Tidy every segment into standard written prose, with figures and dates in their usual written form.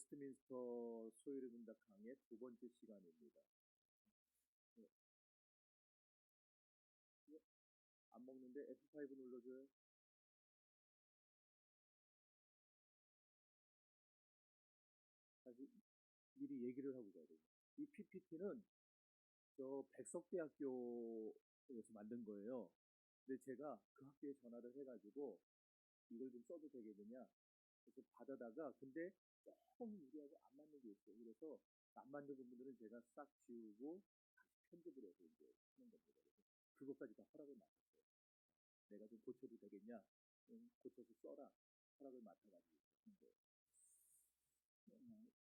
웨스트민스터 소요리 문답 강의 두 번째 시간입니다. 네. 안 먹는데 F5 눌러줘요. 다시 미리 얘기를 하고 가야 돼요. 이 PPT는 저 백석대학교에서 만든 거예요. 근데 제가 그 학교에 전화를 해가지고 이걸 좀 써도 되겠느냐 그래서 받아다가 근데 조금 우리하고 안 맞는 게 있어요. 그래서 안 맞는 부분들은 제가 싹 지우고 다시 편집을 해서 이제 하는 겁니다. 그래서 그것까지 다 허락을 맡았어요. 내가 좀 고쳐도 되겠냐? 고쳐서 써라. 허락을 맡아가지고 한 거예요.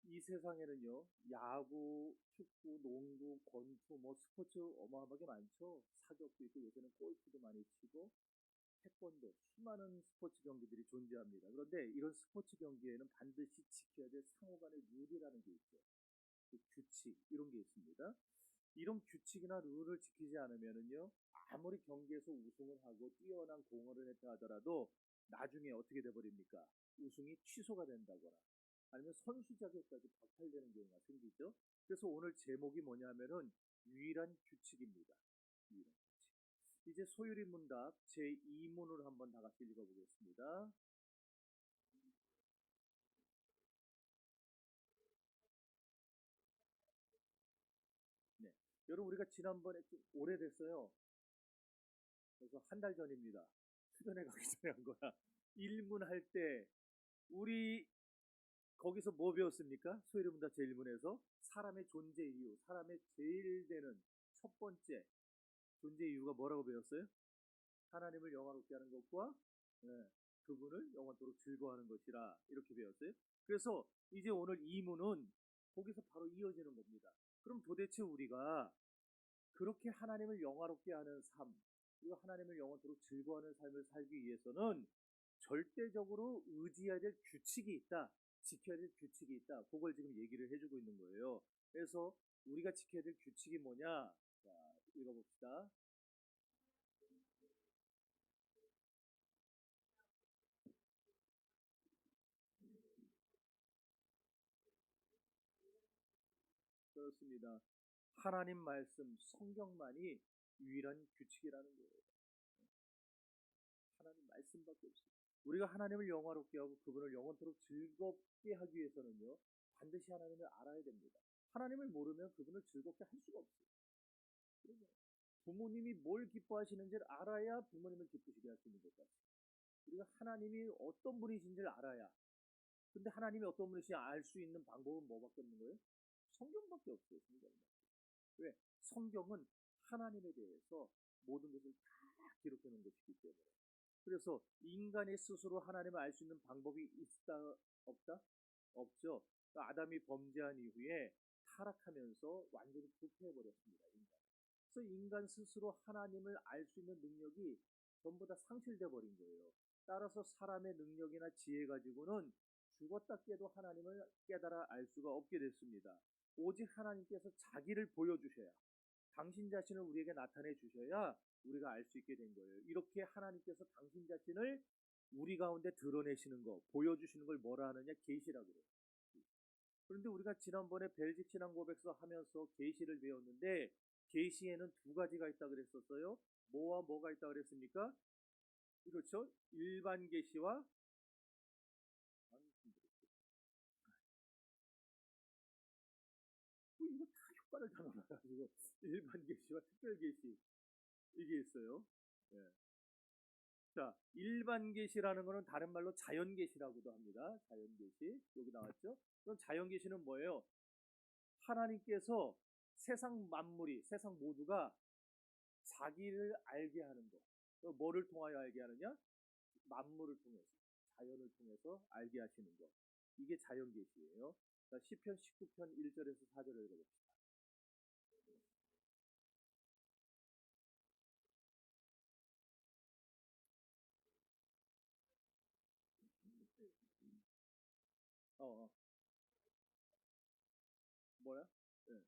이 세상에는요, 야구, 축구, 농구, 권투, 뭐 스포츠 어마어마하게 많죠. 사격도 있고 요새는 골프도 많이 치고 태권도 수많은 스포츠 경기들이 존재합니다. 그런데 이런 스포츠 경기에는 반드시 지켜야 될 상호 간의 룰이라는 게 있죠. 그 규칙 이런 게 있습니다. 이런 규칙이나 룰을 지키지 않으면은요, 아무리 경기에서 우승을 하고 뛰어난 공헌을 했다 하더라도 나중에 어떻게 돼버립니까? 우승이 취소가 된다거나 아니면 선수 자격까지 박탈되는 경우가 생기죠. 그래서 오늘 제목이 뭐냐면은 유일한 규칙입니다. 유일한 규칙. 이제 소유리 문답 제2문을 한번 다 같이 읽어보겠습니다. 네. 여러분 우리가 지난번에 좀 오래됐어요. 그래서 한 달 전입니다. 수련회 가기 전에 한 거야. 1문 할 때 우리 거기서 뭐 배웠습니까? 소유리 문답 제1문에서 사람의 존재 이유, 사람의 제일 되는 첫 번째 존재 이유가 뭐라고 배웠어요? 하나님을 영화롭게 하는 것과 네, 그분을 영원토록 즐거워하는 것이라 이렇게 배웠어요. 그래서 이제 오늘 2문은 거기서 바로 이어지는 겁니다. 그럼 도대체 우리가 그렇게 하나님을 영화롭게 하는 삶, 그리고 하나님을 영원토록 즐거워하는 삶을 살기 위해서는 절대적으로 의지해야 될 규칙이 있다. 지켜야 될 규칙이 있다. 그걸 지금 얘기를 해주고 있는 거예요. 그래서 우리가 지켜야 될 규칙이 뭐냐? 자, 읽어봅시다. 그렇습니다. 하나님 말씀, 성경만이 유일한 규칙이라는 거예요. 하나님 말씀밖에 없어요. 우리가 하나님을 영화롭게 하고 그분을 영원토록 즐겁게 하기 위해서는요, 반드시 하나님을 알아야 됩니다. 하나님을 모르면 그분을 즐겁게 할 수가 없어요. 그러면 부모님이 뭘 기뻐하시는지를 알아야 부모님을 기쁘시게 할 수 있는 것 같아요. 우리가 하나님이 어떤 분이신지를 알아야. 근데 하나님이 어떤 분이신지 알 수 있는 방법은 뭐밖에 없는 거예요? 성경밖에 없어요. 성경밖에. 왜? 성경은 하나님에 대해서 모든 것을 다 기록해 놓은 것이기 때문에. 그래서 인간이 스스로 하나님을 알 수 있는 방법이 있다, 없다? 없죠. 그러니까 아담이 범죄한 이후에 타락하면서 완전히 부패해버렸습니다. 인간. 그래서 인간 스스로 하나님을 알 수 있는 능력이 전부 다 상실돼 버린 거예요. 따라서 사람의 능력이나 지혜 가지고는 죽었다 깨도 하나님을 깨달아 알 수가 없게 됐습니다. 오직 하나님께서 자기를 보여주셔야, 당신 자신을 우리에게 나타내 주셔야 우리가 알 수 있게 된 거예요. 이렇게 하나님께서 당신 자신을 우리 가운데 드러내시는 거, 보여주시는 걸 뭐라 하느냐? 계시라고 그래요. 그런데 우리가 지난번에 벨직 신앙 고백서 하면서 계시를 배웠는데 계시에는 두 가지가 있다 그랬었어요. 뭐와 뭐가 있다 그랬습니까? 그렇죠? 일반 계시와 이거 다 효과를 다 넣어가지고 일반 계시와 특별 계시 이게 있어요. 예. 자, 일반 계시라는 거는 다른 말로 자연 계시라고도 합니다. 자연 계시 여기 나왔죠? 그럼 자연 계시는 뭐예요? 하나님께서 세상 만물이 세상 모두가 자기를 알게 하는 거. 뭐를 통하여 알게 하느냐? 만물을 통해서, 자연을 통해서 알게 하시는 것. 이게 자연 계시예요. 자, 시편 19편 1절에서 4절을 읽어봅시다. 어, 어. 뭐야? 네.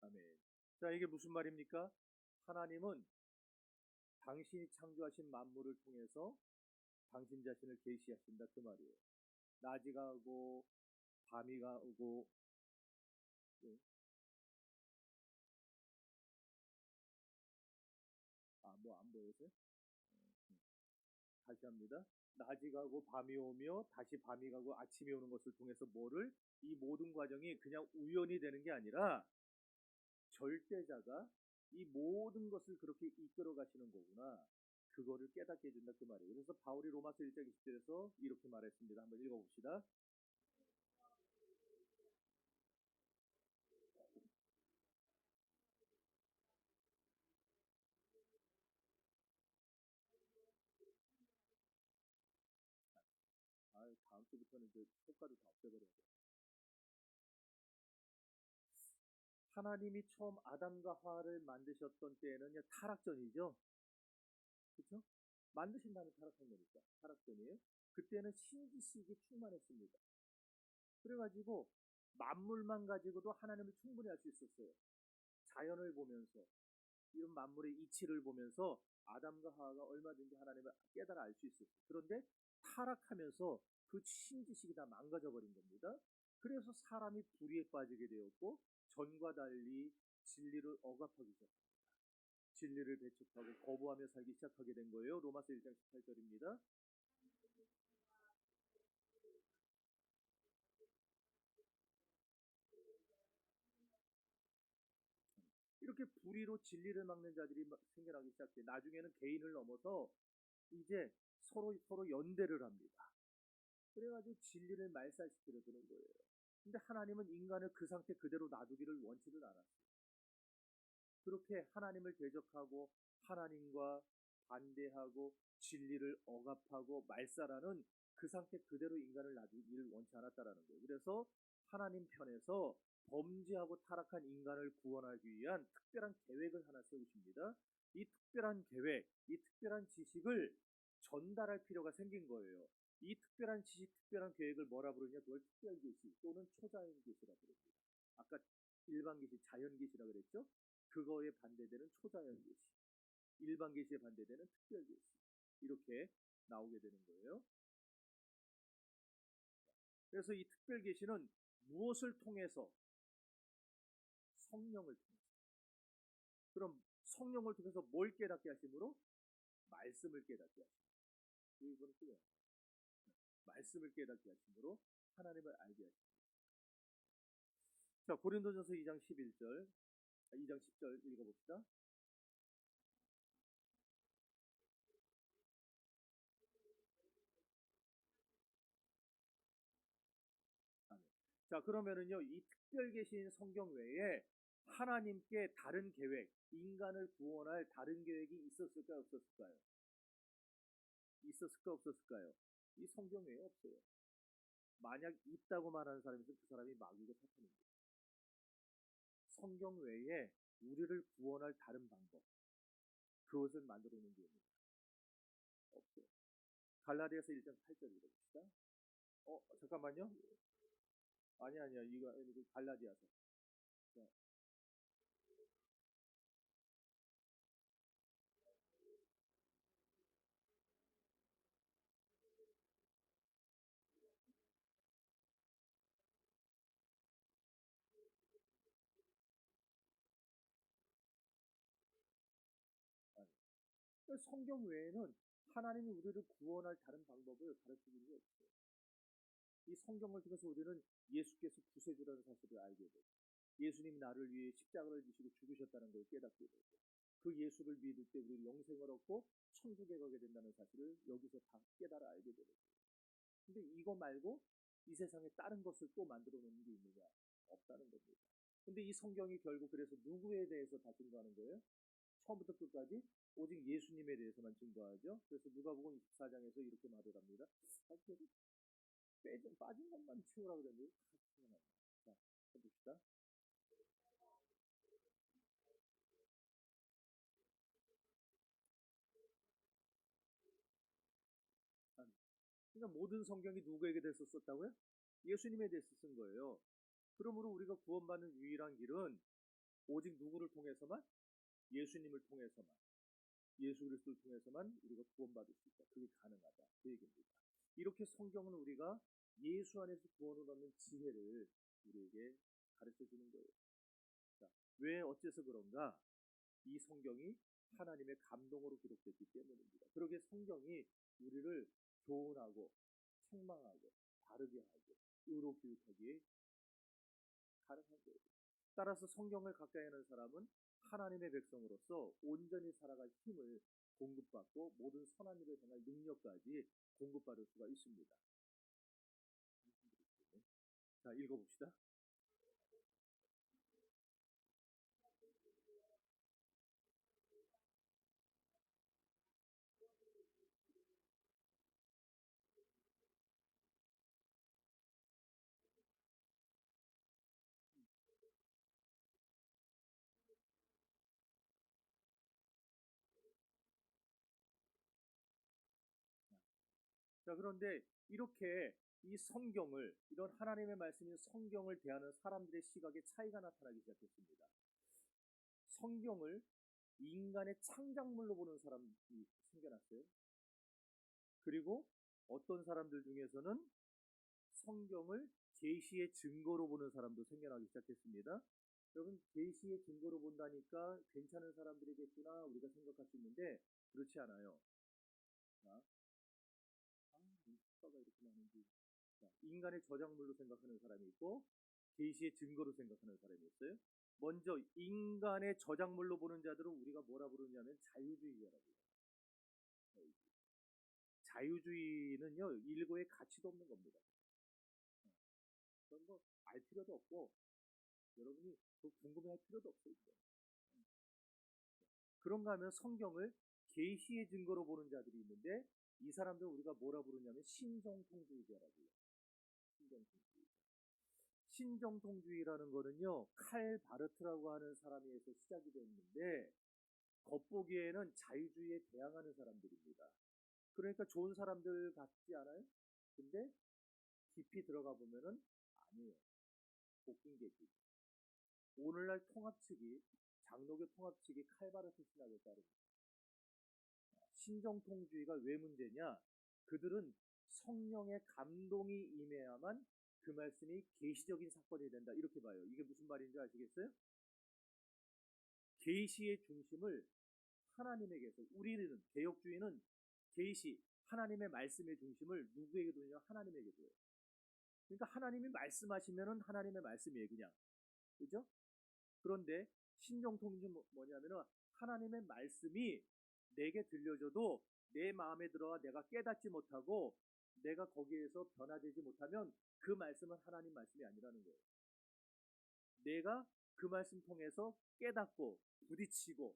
아멘. 자, 이게 무슨 말입니까? 하나님은 당신이 창조하신 만물을 통해서 당신 자신을 계시하신다 그 말이에요. 낮이 가고 밤이 가고. 예. 뭐 안 보여서요? 다시 합니다. 낮이 가고 밤이 오며 다시 밤이 가고 아침이 오는 것을 통해서 뭐를, 이 모든 과정이 그냥 우연이 되는 게 아니라 절대자가 이 모든 것을 그렇게 이끌어 가시는 거구나. 그거를 깨닫게 해준다 그 말이에요. 그래서 바울이 로마서 1장 20절에서 이렇게 말했습니다. 한번 읽어봅시다. 다음 주부터는 그 효과를 다 없애버려야 돼. 하나님이 처음 아담과 하와를 만드셨던 때에는 타락전이죠. 그렇죠? 만드신 다음에 타락한 거니까 타락전이에요. 그때는 신지식이 충만했습니다. 그래가지고 만물만 가지고도 하나님을 충분히 알 수 있었어요. 자연을 보면서 이런 만물의 이치를 보면서 아담과 하와가 얼마든지 하나님을 깨달아 알 수 있었어요. 그런데 타락하면서 그 신지식이 다 망가져 버린 겁니다. 그래서 사람이 불의에 빠지게 되었고 전과 달리 진리를 억압하기 시작합니다. 진리를 배척하고 거부하며 살기 시작하게 된 거예요. 로마서 1장 18절입니다. 이렇게 불의로 진리를 막는 자들이 생겨나기 시작해. 나중에는 개인을 넘어서 이제 서로 연대를 합니다. 그래가지고 진리를 말살시키려 드는 거예요. 근데 하나님은 인간을 그 상태 그대로 놔두기를 원치를 않았어요. 그렇게 하나님을 대적하고 하나님과 반대하고 진리를 억압하고 말살하는 그 상태 그대로 인간을 놔두기를 원치 않았다라는 거예요. 그래서 하나님 편에서 범죄하고 타락한 인간을 구원하기 위한 특별한 계획을 하나 세우십니다. 이 특별한 계획, 이 특별한 지식을 전달할 필요가 생긴 거예요. 이 특별한 지식, 특별한 계획을 뭐라 부르냐? 그걸 특별계시 또는 초자연계시라 부릅니다. 아까 일반계시, 자연계시라 그랬죠? 그거에 반대되는 초자연계시, 일반계시에 반대되는 특별계시, 이렇게 나오게 되는 거예요. 그래서 이 특별계시는 무엇을 통해서? 성령을 통해서. 그럼 성령을 통해서 뭘 깨닫게 하심으로? 말씀을 깨닫게 하심으로. 이거는 그래요. 말씀을 깨닫게 하심으로 하나님을 알게 하십니다. 자, 고린도전서 2장 11절, 2장 10절 읽어봅시다. 자, 그러면은요, 이 특별 계신 성경 외에 하나님께 다른 계획, 인간을 구원할 다른 계획이 있었을까요, 없었을까요? 있었을까, 없었을까요? 이 성경 외에 없어요. 만약 있다고 말하는 사람이 있으면 그 사람이 마귀고 사탄인 거예요. 성경 외에 우리를 구원할 다른 방법, 그것을 만들어 놓은 게 있습니다. 없어요. 갈라디아서 1장 8절 읽어봅시다. 잠깐만요. 아니야. 이거 갈라디아서. 자, 성경 외에는 하나님이 우리를 구원할 다른 방법을 가르쳐 주는 게 없어요. 이 성경을 통해서 우리는 예수께서 구세주라는 사실을 알게 되고, 예수님이 나를 위해 십자가를 지시고 죽으셨다는 걸 깨닫게 되고, 그 예수를 믿을 때 우리 영생을 얻고 천국에 가게 된다는 사실을 여기서 다 깨달아 알게 되는 거예요. 근데 이거 말고 이 세상에 다른 것을 또 만들어 놓는 게 있느냐? 없다는 겁니다. 근데 이 성경이 결국 그래서 누구에 대해서 다 증거하는 거예요? 처음부터 끝까지 오직 예수님에 대해서만 증거하죠. 그래서 누가복음 24장에서 이렇게 말을 합니다. 그래도 빠진 것만 채우라고 그랬는데 다 채워놨네. 자, 해봅시다. 그러니까 모든 성경이 누구에게 대해서 썼다고요? 예수님에 대해서 쓴 거예요. 그러므로 우리가 구원받는 유일한 길은 오직 누구를 통해서만? 예수님을 통해서만, 예수 그리스도를 통해서만 우리가 구원받을 수 있다. 그게 가능하다. 그 얘기입니다. 이렇게 성경은 우리가 예수 안에서 구원을 얻는 지혜를 우리에게 가르쳐 주는 거예요. 자, 왜 어째서 그런가? 이 성경이 하나님의 감동으로 기록됐기 때문입니다. 그러기에 성경이 우리를 교훈하고 책망하고 바르게 하고 의로 교육하기에 가능한 거예요. 따라서 성경을 가까이 하는 사람은 하나님의 백성으로서 온전히 살아갈 힘을 공급받고 모든 선한 일을 행할 능력까지 공급받을 수가 있습니다. 자, 읽어봅시다. 자, 그런데 이렇게 이 성경을, 이런 하나님의 말씀인 성경을 대하는 사람들의 시각에 차이가 나타나기 시작했습니다. 성경을 인간의 창작물로 보는 사람이 생겨났어요. 그리고 어떤 사람들 중에서는 성경을 계시의 증거로 보는 사람도 생겨나기 시작했습니다. 여러분, 계시의 증거로 본다니까 괜찮은 사람들이겠구나 우리가 생각할 수 있는데 그렇지 않아요. 자, 숫자가 이렇게 많은지. 자, 인간의 저작물로 생각하는 사람이 있고 계시의 증거로 생각하는 사람이 있어요. 먼저 인간의 저작물로 보는 자들은 우리가 뭐라 부르냐면 자유주의자라고 해요. 자유주의는요, 일고의 가치도 없는 겁니다. 그런 거 알 필요도 없고 여러분이 그 궁금해할 필요도 없어요. 그런가 하면 성경을 계시의 증거로 보는 자들이 있는데 이 사람들 우리가 뭐라 부르냐면 신정통주의자라고 해요. 신정통주의자. 신정통주의라는 거는요, 칼 바르트라고 하는 사람에 의해서 시작이 됐는데 겉보기에는 자유주의에 대항하는 사람들입니다. 그러니까 좋은 사람들 같지 않아요? 근데 깊이 들어가 보면은 아니에요. 복빙계지. 오늘날 통합 측이, 장로교 통합 측이 칼바르트 신학을 따릅니다. 신정통주의가 왜 문제냐? 그들은 성령의 감동이 임해야만 그 말씀이 계시적인 사건이 된다. 이렇게 봐요. 이게 무슨 말인지 아시겠어요? 계시의 중심을 하나님에게서, 우리는 개혁주의는 계시, 하나님의 말씀의 중심을 누구에게 두느냐? 하나님에게 둬요. 그러니까 하나님이 말씀하시면은 하나님의 말씀이에요, 그냥. 그죠? 그런데 신정통주는 뭐냐면은 하나님의 말씀이 내게 들려줘도 내 마음에 들어와 내가 깨닫지 못하고 내가 거기에서 변화되지 못하면 그 말씀은 하나님 말씀이 아니라는 거예요. 내가 그 말씀 통해서 깨닫고 부딪히고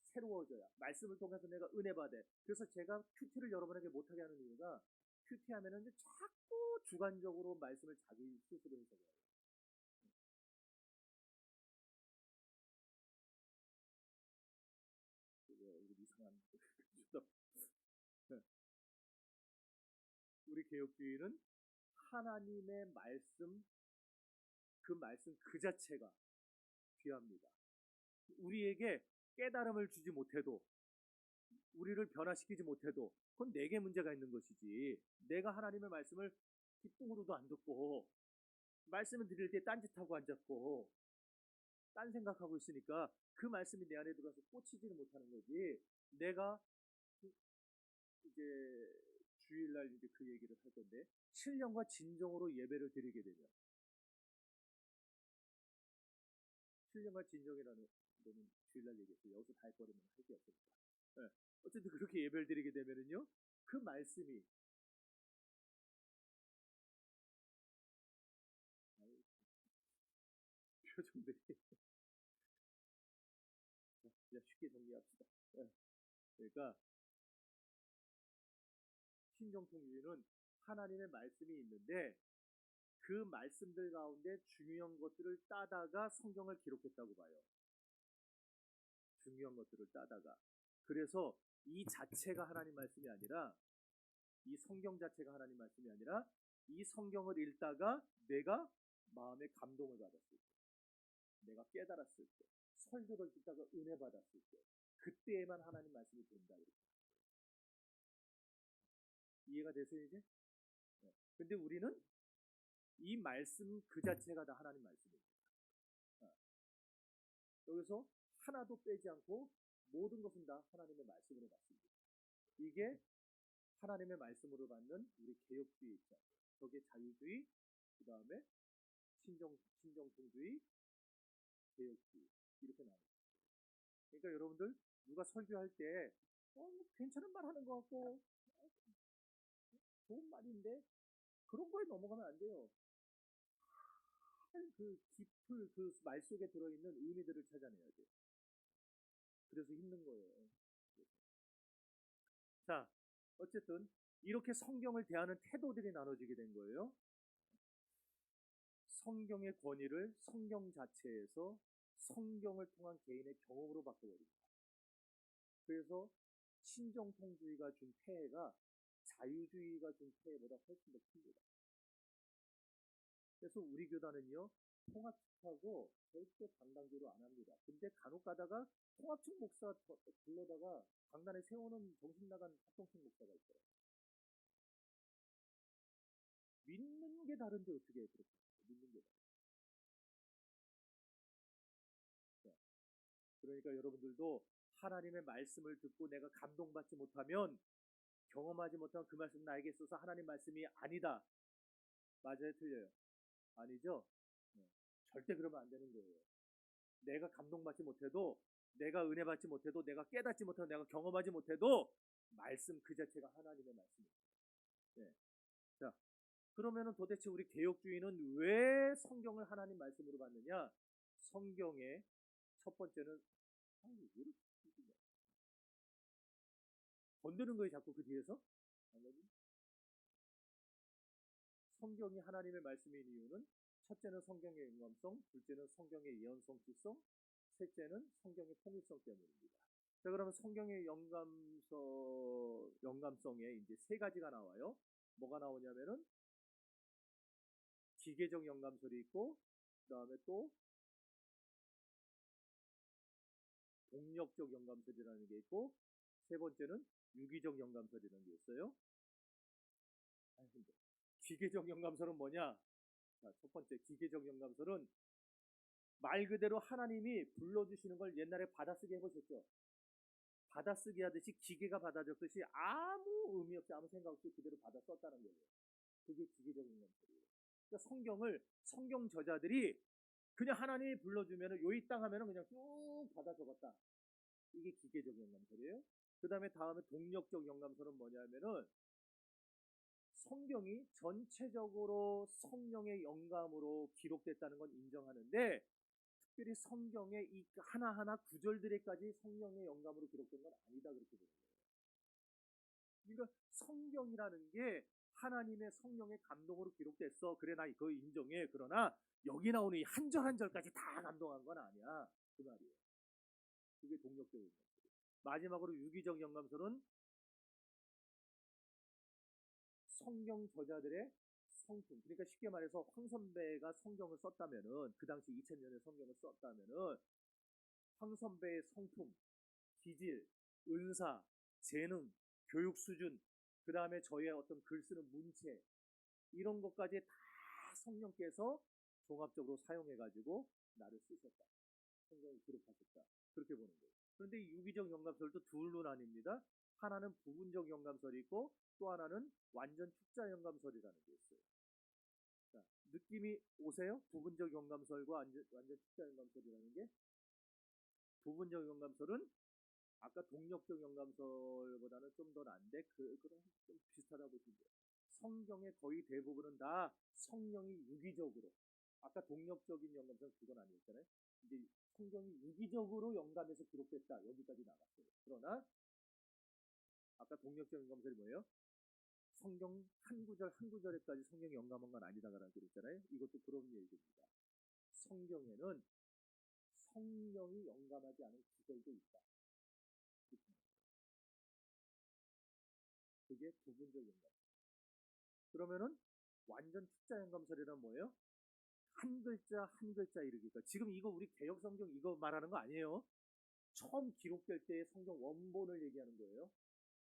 새로워져야, 말씀을 통해서 내가 은혜 받아. 그래서 제가 큐티를 여러분에게 못하게 하는 이유가, 큐티하면은 자꾸 주관적으로 말씀을 자기 스스로 해석해요. 이상한 우리 개혁주의는 하나님의 말씀, 그 말씀 그 자체가 귀합니다. 우리에게 깨달음을 주지 못해도, 우리를 변화시키지 못해도 그건 내게 문제가 있는 것이지, 내가 하나님의 말씀을 귓등으로도 안 듣고 말씀을 드릴 때 딴짓하고 앉았고 딴 생각하고 있으니까 그 말씀이 내 안에 들어가서 꽂히지는 못하는 거지. 내가 이제 주일날 이제 그 얘기를 할 건데, 신령과 진정으로 예배를 드리게 되면, 신령과 진정이라는 거는 주일날 얘기했어요. 여기서 다 해버리면 할 게 없으니까. 네. 어쨌든 그렇게 예배를 드리게 되면은요, 그 말씀이, 표정들이 그냥 쉽게 정리합시다. 네. 그러니까 신정통주의는 하나님의 말씀이 있는데 그 말씀들 가운데 중요한 것들을 따다가 성경을 기록했다고 봐요. 중요한 것들을 따다가. 그래서 이 자체가 하나님 말씀이 아니라, 이 성경 자체가 하나님 말씀이 아니라 이 성경을 읽다가 내가 마음의 감동을 받았을 때, 내가 깨달았을 때, 설교를 듣다가 은혜 받았을 때 그때에만 하나님 말씀이 된다. 이렇게. 이해가 되세요 이제? 네. 근데 우리는 이 말씀 그 자체가 다 하나님 말씀입니다. 여기서 하나도 빼지 않고 모든 것은 다 하나님의 말씀으로 받습니다. 이게 하나님의 말씀으로 받는 우리 개혁주의 입장. 저게 자유주의, 그 다음에 신정통주의, 개혁주의 이렇게 나옵니다. 그러니까 여러분들 누가 설교할 때 뭐 괜찮은 말 하는 것 같고 좋은 말인데 그런 거에 넘어가면 안 돼요. 그 깊은 그 말 속에 들어있는 의미들을 찾아내야 돼요. 그래서 힘든 거예요. 자, 어쨌든 이렇게 성경을 대하는 태도들이 나눠지게 된 거예요. 성경의 권위를 성경 자체에서 성경을 통한 개인의 경험으로 바꿔버립니다. 그래서 신정통주의가 준 폐해가 자유주의가 준 폐해보다 훨씬 더 큽니다. 그래서 우리 교단은요, 통합측하고 절대 강단교로 안 합니다. 근데 간혹 가다가 통합측 목사 불러다가 강단에 세우는 정신나간 합동측 목사가 있어요. 믿는 게 다른데 어떻게 그렇게 믿는 게 다른데. 그러니까 여러분들도 하나님의 말씀을 듣고 내가 감동받지 못하면 경험하지 못한 그 말씀 나에게 있어서 하나님 말씀이 아니다. 맞아요? 틀려요? 아니죠? 네. 절대 그러면 안 되는 거예요. 내가 감동받지 못해도 내가 은혜 받지 못해도 내가 깨닫지 못해도 내가 경험하지 못해도 말씀 그 자체가 하나님의 말씀입니다. 네. 자, 그러면은 도대체 우리 개혁주의는 왜 성경을 하나님 말씀으로 받느냐? 성경의 첫 번째는 건드는 거예요 자꾸 그 뒤에서. 성경이 하나님의 말씀인 이유는 첫째는 성경의 영감성, 둘째는 성경의 예언성취성, 셋째는 성경의 통일성 때문입니다. 자, 그러면 성경의 영감성에 이제 세 가지가 나와요. 뭐가 나오냐면은 기계적 영감설이 있고, 그 다음에 또 동력적 영감설이라는 게 있고, 세 번째는 유기적 영감설이라는 게 있어요. 기계적 영감설은 뭐냐? 자, 첫 번째 기계적 영감설은 말 그대로 하나님이 불러주시는 걸 옛날에 받아쓰기 해보셨죠? 받아쓰기 하듯이 기계가 받아 적듯이 아무 의미 없이 아무 생각 없이 그대로 받아 썼다는 거예요. 그게 기계적 영감설이에요. 그러니까 성경을 성경 저자들이 그냥 하나님이 불러주면은 요이 땅 하면은 그냥 쭉 받아 적었다. 이게 기계적 영감설이에요. 그 다음에 동력적 영감설은 뭐냐면은 성경이 전체적으로 성령의 영감으로 기록됐다는 건 인정하는데 특별히 성경의 이 하나하나 구절들에까지 성령의 영감으로 기록된 건 아니다 그렇게 보는 거예요. 그러니까 성경이라는 게 하나님의 성령의 감동으로 기록됐어. 그래 나 그거 인정해. 그러나 여기 나오는 이 한 절 한 절까지 다 감동한 건 아니야. 그 말이에요. 그게 동력적 영감설. 마지막으로 유기적 영감설은 성경 저자들의 성품. 그러니까 쉽게 말해서 황 선배가 성경을 썼다면은 그 당시 2000년에 성경을 썼다면은 황 선배의 성품, 기질, 은사, 재능, 교육 수준, 그 다음에 저의 어떤 글 쓰는 문체 이런 것까지 다 성령께서 종합적으로 사용해가지고 나를 쓰셨다. 성경을 기록하셨다. 그렇게 보는 거예요. 그런데 이 유기적 영감설도 둘로 나뉩니다. 하나는 부분적 영감설이 있고 또 하나는 완전 축자 영감설이라는 게 있어요. 자, 느낌이 오세요? 부분적 영감설과 완전 축자 영감설이라는 게. 부분적 영감설은 아까 동력적 영감설보다는 좀 더 난데 그런 좀 비슷하다고 보시면 돼요. 성경의 거의 대부분은 다 성령이 유기적으로 아까 동력적인 영감설은 그건 아니었잖아요. 이제 성경이 유기적으로 영감해서 기록됐다. 여기까지 나갔어요. 그러나 아까 동력적 영감설이 뭐예요? 성경 한 구절 한 구절에까지 성경이 영감한 건 아니다라고 그랬잖아요. 이것도 그런 얘기입니다. 성경에는 성령이 영감하지 않은 구절도 있다. 그게 부분적 영감. 그러면은 완전 축자 영감설이란 뭐예요? 한 글자 한 글자 읽으니까 지금 이거 우리 개역 성경 이거 말하는 거 아니에요. 처음 기록될 때의 성경 원본을 얘기하는 거예요.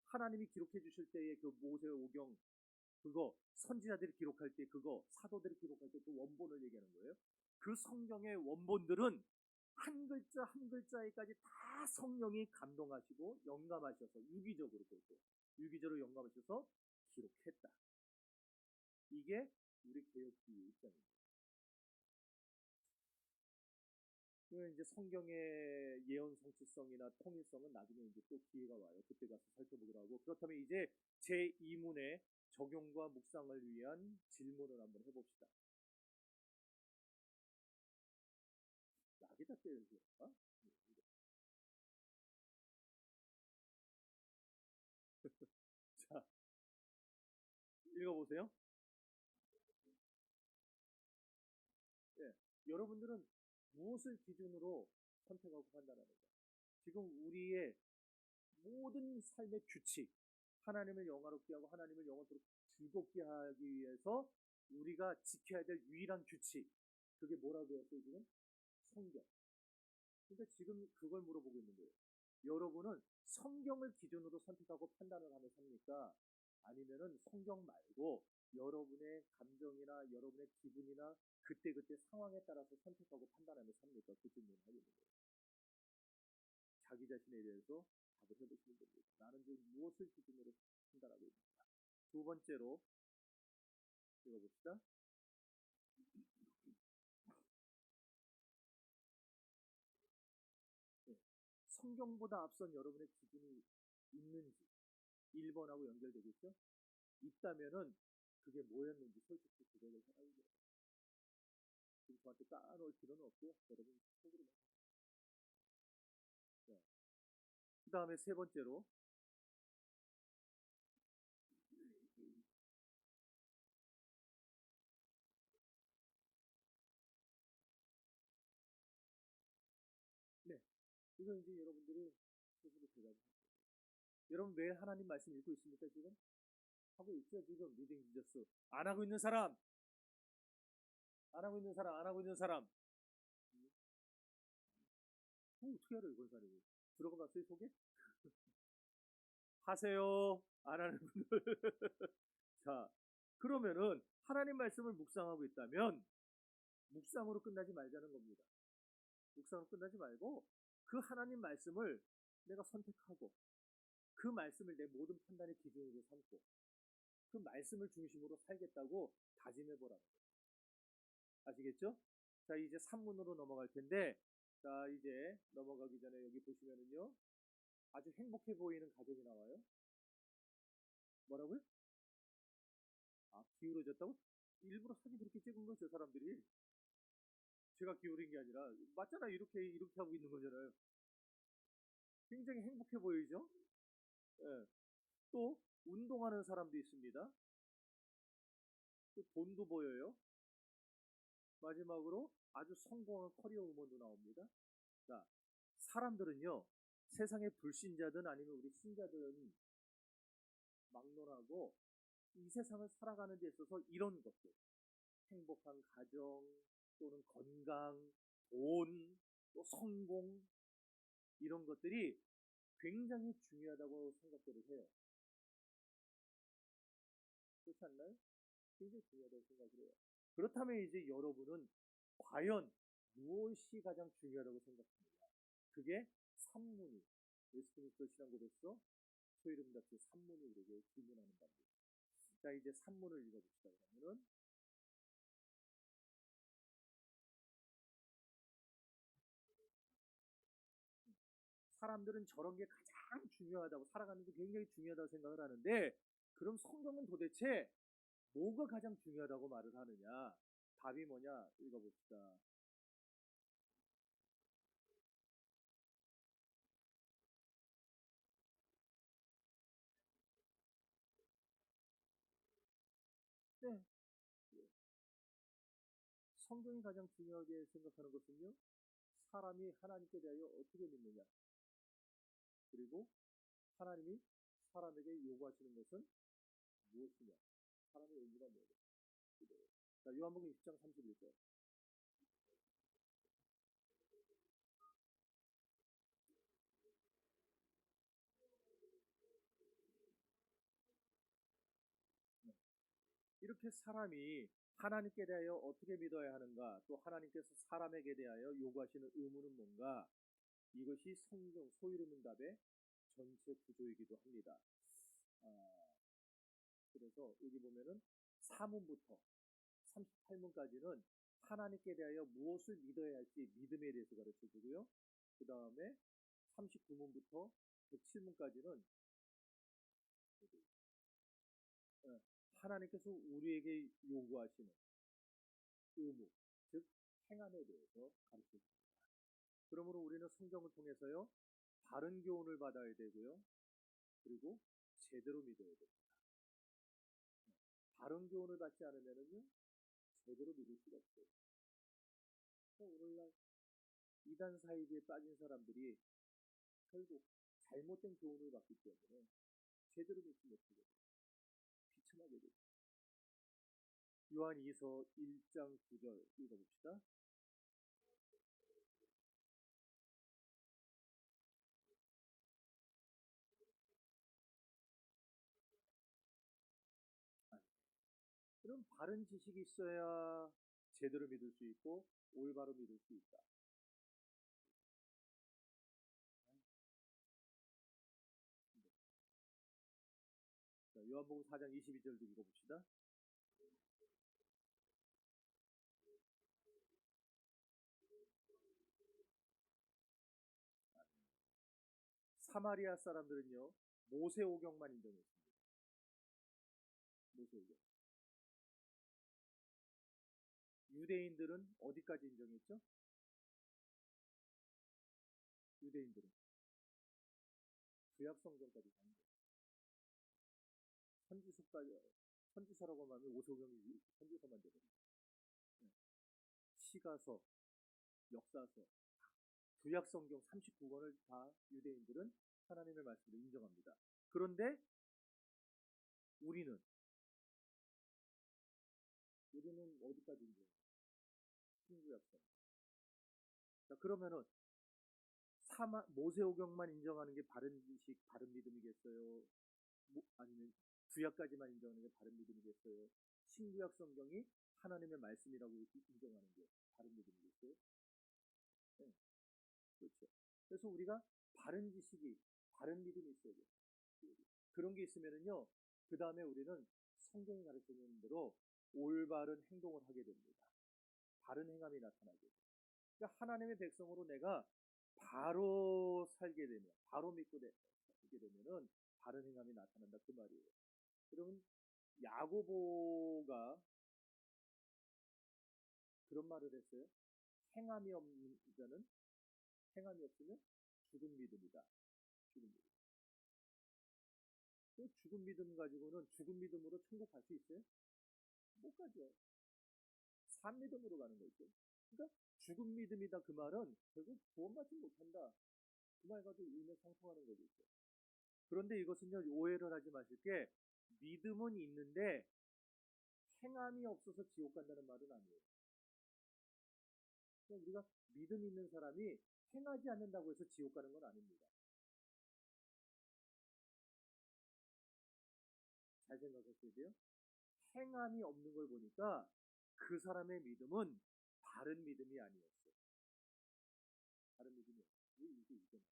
하나님이 기록해 주실 때의 그 모세 오경 그거 선지자들이 기록할 때 그거 사도들이 기록할 때 그 원본을 얘기하는 거예요. 그 성경의 원본들은 한 글자 한 글자에까지 다 성령이 감동하시고 영감하셔서 유기적으로 그것도 유기적으로 영감하셔서 기록했다. 이게 우리 개혁주의 입장입니다. 이제 성경의 예언 성취성이나 통일성은 나중에 이제 또 기회가 와요. 그때 가서 살펴보기로 하고 그렇다면 이제 제 2문의 적용과 묵상을 위한 질문을 한번 해봅시다. 낙이다 때려줘. 자, 읽어보세요. 예, 여러분들은 무엇을 기준으로 선택하고 판단하는가? 지금 우리의 모든 삶의 규칙, 하나님을 영화롭게 하고 하나님을 영원토록 즐겁게 하기 위해서 우리가 지켜야 될 유일한 규칙, 그게 뭐라고 했어요 지금? 성경. 그러니까 지금 그걸 물어보고 있는 거예요. 여러분은 성경을 기준으로 선택하고 판단을 하며 삽니까? 아니면은 성경 말고 여러분의 감정이나 여러분의 기분이나 그때그때 상황에 따라서 선택하고 판단하며 삽니까? 그 질문을 하고 있는 거예요. 자기 자신에 대해서 답을 해보시면 됩니다. 나는 지금 무엇을 기준으로 판단하고 있는가? 두 번째로 읽어봅시다. 네. 성경보다 앞선 여러분의 기준이 있는지 1번하고 연결되겠죠? 있다면은 그게 뭐였는지 솔직히 고백을 하라고 해요. 지금 저한테 까놓을 필요는 없고 여러분 속으로만. 네. 그 다음에 세 번째로 네. 이건 이제 여러분들이 스스로 대답을 하세요. 여러분 매일 하나님 말씀 읽고 있습니까 지금? 하고 있죠 지금 리딩 지저스. 안 하고 있는 사람, 안 하고 있는 사람, 안 하고 있는 사람. 어떻게 알아요 이건 사람이? 들어가 봤어요 속에? 하세요. 안 하는 분들. 자, 그러면은 하나님 말씀을 묵상하고 있다면 묵상으로 끝나지 말자는 겁니다. 묵상으로 끝나지 말고 그 하나님 말씀을 내가 선택하고 그 말씀을 내 모든 판단의 기준으로 삼고 그 말씀을 중심으로 살겠다고 다짐해보라는 거예요. 아시겠죠? 자, 이제 3문으로 넘어갈 텐데 자, 이제 넘어가기 전에 여기 보시면은요. 아주 행복해 보이는 가족이 나와요. 뭐라고요? 아, 기울어졌다고? 일부러 사진 그렇게 찍은 거 저 사람들이. 제가 기울인 게 아니라 맞잖아. 이렇게 하고 있는 거잖아요. 굉장히 행복해 보이죠? 예. 또 운동하는 사람도 있습니다. 또 돈도 보여요. 마지막으로 아주 성공한 커리어 우먼도 나옵니다. 자, 사람들은요. 세상의 불신자든 아니면 우리 신자든 막론하고 이 세상을 살아가는 데 있어서 이런 것들 행복한 가정 또는 건강, 돈, 또 성공 이런 것들이 굉장히 중요하다고 생각들을 해요. 그렇지 않나요? 굉장히 중요하다고 생각을 해요. 그렇다면 이제 여러분은 과연 무엇이 가장 중요하다고 생각합니까? 그게 산문이 웨스트민스터 신앙고백서 소이름답게 산문이 우리에게 질문하는 겁니다. 자, 이제 산문을 읽어봅시다. 그러면은 사람들은 저런 게 가장 중요하다고 살아가는 게 굉장히 중요하다고 생각을 하는데 그럼 성경은 도대체 뭐가 가장 중요하다고 말을 하느냐? 답이 뭐냐? 읽어봅시다. 네. 성경이 가장 중요하게 생각하는 것은요. 사람이 하나님께 대하여 어떻게 믿느냐. 그리고 하나님이 사람에게 요구하시는 것은 무엇이냐. 사람의 의무가 뭐냐. 자, 요한복음 20장 31절. 이렇게 사람이 하나님께 대하여 어떻게 믿어야 하는가, 또 하나님께서 사람에게 대하여 요구하시는 의무는 뭔가, 이것이 성경 소유문답의 전체 구조이기도 합니다. 그래서 여기 보면은 4문부터 38문까지는 하나님께 대하여 무엇을 믿어야 할지 믿음에 대해서 가르쳐 주고요. 그 다음에 39문부터 107문까지는 하나님께서 우리에게 요구하시는 의무, 즉 행함에 대해서 가르쳐 줍니다. 그러므로 우리는 성경을 통해서요, 바른 교훈을 받아야 되고요, 그리고 제대로 믿어야 됩니다. 바른 교훈을 받지 않으면은요, 제대로 믿을 수가 없어요. 오늘날 이단 사이비에 빠진 사람들이 결국 잘못된 교훈을 받기 때문에 제대로 믿지 못하게 돼요. 비참하게 돼요. 요한 2서 1장 9절 읽어봅시다. 그럼 바른 지식이 있어야 제대로 믿을 수 있고 올바로 믿을 수 있다. 자, 요한복음 4장 22절도 읽어봅시다. 사마리아 사람들은요, 모세오경만 인정했습니다. 모세오경. 유대인들은 어디까지 인정했죠? 유대인들은 구약 성경까지 간 거예요. 선지서라고 하면 모세오경이 선지서만 되거든요. 시가서, 역사서, 구약 성경 39권을 다 유대인들은 하나님의 말씀으로 인정합니다. 그런데 우리는 어디까지 인정해요? 신구약성. 자, 그러면은 모세오경만 인정하는 게 바른 지식, 바른 믿음이겠어요? 아니면 구약까지만 인정하는 게 바른 믿음이겠어요? 신구약 성경이 하나님의 말씀이라고 인정하는 게 바른 믿음이겠어요? 네. 그렇죠. 그래서 우리가 바른 지식이, 바른 믿음이 있어야 돼요. 그런 게 있으면은요, 그 다음에 우리는 성경이 가르치는 대로 올바른 행동을 하게 됩니다. 바른 행함이 나타나게 돼요. 그러니까 하나님의 백성으로 내가 바로 살게 되면, 바로 믿고 살게 되면은 바른 행함이 나타난다, 그 말이에요. 그러면 야고보가 그런 말을 했어요. 행함이 없는 자는, 행함이 없으면 죽은 믿음이다. 죽은 믿음. 그 죽은 믿음 가지고는 죽은 믿음으로 천국 갈 수 있어요? 못 가죠. 산 믿음으로 가는 거죠. 그러니까 죽은 믿음이다, 그 말은 결국 구원받지 못한다, 그 말 가지고 일맥상통하는 거겠죠. 그런데 이것은요, 오해를 하지 마실 게, 믿음은 있는데 행함이 없어서 지옥 간다는 말은 아니에요. 그러니까 우리가 믿음 있는 사람이 행하지 않는다고 해서 지옥 가는 건 아닙니다. 잘 생각하셔야 돼요. 행함이 없는 걸 보니까 그 사람의 믿음은 바른 믿음이 아니었어요. 바른 믿음이 없어요. 이게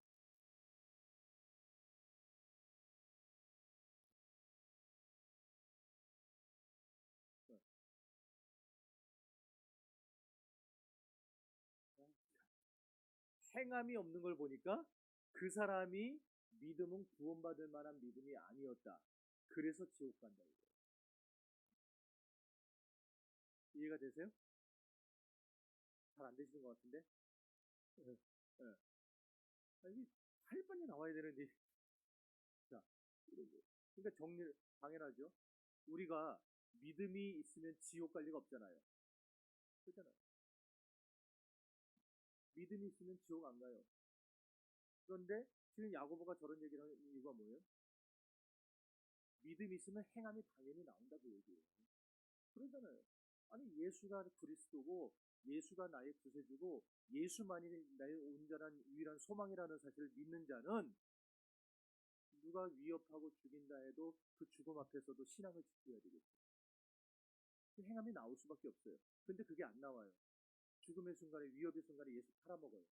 행함이 없는 걸 보니까 그 사람이 믿음은 구원받을 만한 믿음이 아니었다. 그래서 지옥 간다. 이해가 되세요? 잘 안 되시는 것 같은데? 네. 네. 아니, 빨리 나와야 되는데. 자, 그러니까 당연하죠. 우리가 믿음이 있으면 지옥 갈 리가 없잖아요. 그렇잖아요. 믿음이 있으면 지옥 안 가요. 그런데 지금 야고보가 저런 얘기를 하는 이유가 뭐예요? 믿음이 있으면 행함이 당연히 나온다고 얘기해요. 그러잖아요. 아니, 예수가 그리스도고 예수가 나의 구세주고 예수만이 나의 온전한 유일한 소망이라는 사실을 믿는 자는 누가 위협하고 죽인다 해도 그 죽음 앞에서도 신앙을 지켜야 되겠죠. 행함이 나올 수밖에 없어요. 근데 그게 안 나와요. 죽음의 순간에, 위협의 순간에 예수 팔아먹어요.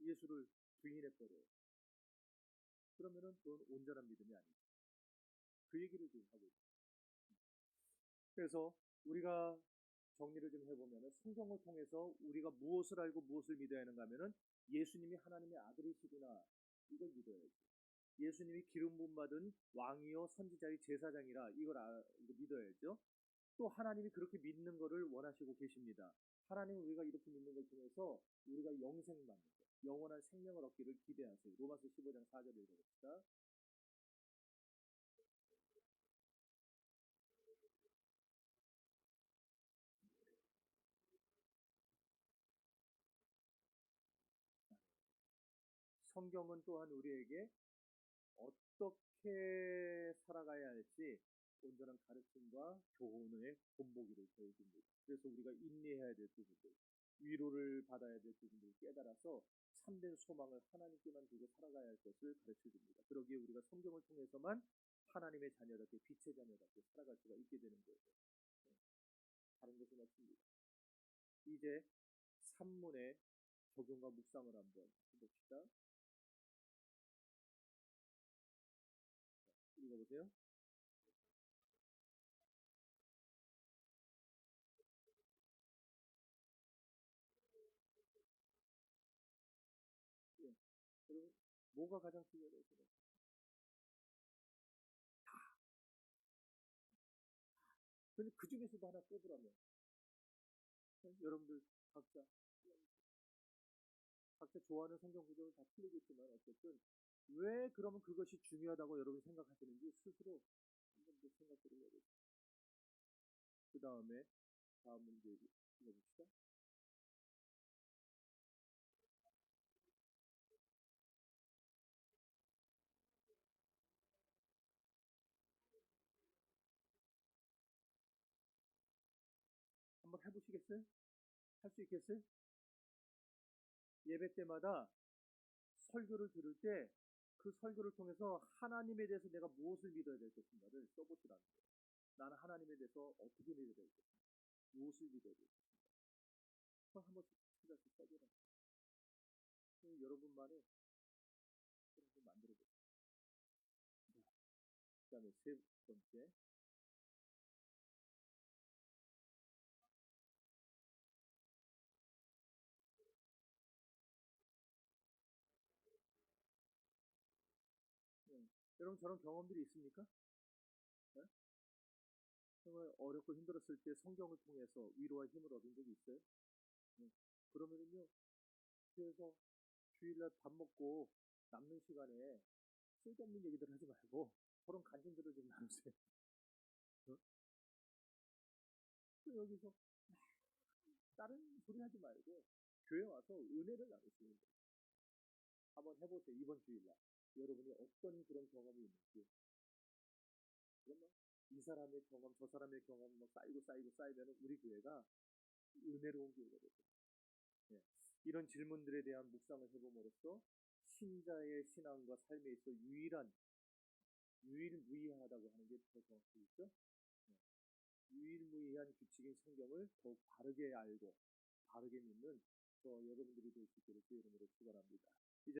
예수를 부인해버려요. 그러면은 그건 온전한 믿음이 아니죠. 그 얘기를 지금 하고 있어요. 그래서 우리가 정리를 좀 해보면 성경을 통해서 우리가 무엇을 알고 무엇을 믿어야 하는가 하면은 예수님이 하나님의 아들이시구나, 이걸 믿어야죠. 예수님이 기름 부음 받은 왕이요 선지자의 제사장이라, 이거 믿어야죠. 또 하나님이 그렇게 믿는 것을 원하시고 계십니다. 하나님은 우리가 이렇게 믿는 걸 통해서 우리가 영생 받는 것, 영원한 생명을 얻기를 기대하세요. 로마서 15장 4절을 읽어봅시다. 성경은 또한 우리에게 어떻게 살아가야 할지 온전한 가르침과 교훈의 본보기를 보여줍니다. 그래서 우리가 인내해야 될 부분들, 위로를 받아야 될 부분들을 깨달아서 참된 소망을 하나님께만 두고 살아가야 할 것을 가르쳐 줍니다. 그러기에 우리가 성경을 통해서만 하나님의 자녀답게, 빛의 자녀답게 살아갈 수가 있게 되는 거예요. 다른 것은 없습니다. 이제 산문의 적용과 묵상을 한번 해봅시다. 읽어보세요. 예. 그리고 뭐가 가장 중요해요? 근데 그 중에서도 하나 꼽으라면, 여러분들 각자 좋아하는 성경 구절은 다 틀리겠지만 어쨌든 왜 그러면 그것이 중요하다고 여러분이 생각하시는지 스스로 한번 더 생각을 해보세요. 그 다음에 다음 문제 읽어봅시다. 한번 해보시겠어요? 할 수 있겠어요? 예배 때마다 설교를 들을 때 그 설교를 통해서 하나님에 대해서 내가 무엇을 믿어야 될 것인가를 써보시라는 거예요. 나는 하나님에 대해서 어떻게 믿어야 될 것인가, 무엇을 믿어야 될 것인가, 한 번씩 찾아서 써보라. 여러분만의 그런 걸 만들어 보세요. 그 다음에 세 번째, 네. 여러분 저런 경험들이 있습니까? 네? 정말 어렵고 힘들었을 때 성경을 통해서 위로와 힘을 얻은 적이 있어요? 네. 그러면은요, 그래서 주일날 밥 먹고 남는 시간에 쓸데없는 얘기들 하지 말고 그런 간증들을 좀 나누세요. 어? 또 여기서 다른 소리 하지 말고 교회 와서 은혜를 나누시는 거예요. 한번 해보세요. 이번 주일날 여러분이 어떤 그런 경험이 있는지. 그러면 이 사람의 경험, 저 사람의 경험 뭐 쌓이면 우리 교회가 은혜로운 교회가 되죠. 예. 이런 질문들에 대한 묵상을 해봄으로써 신자의 신앙과 삶에 있어 유일무이하다고 하는 게 더 정확하겠죠? 예. 유일무이한 규칙인 성경을 더욱 바르게 알고 바르게 믿는 여러분들이 될 수 있기를 주의 이름으로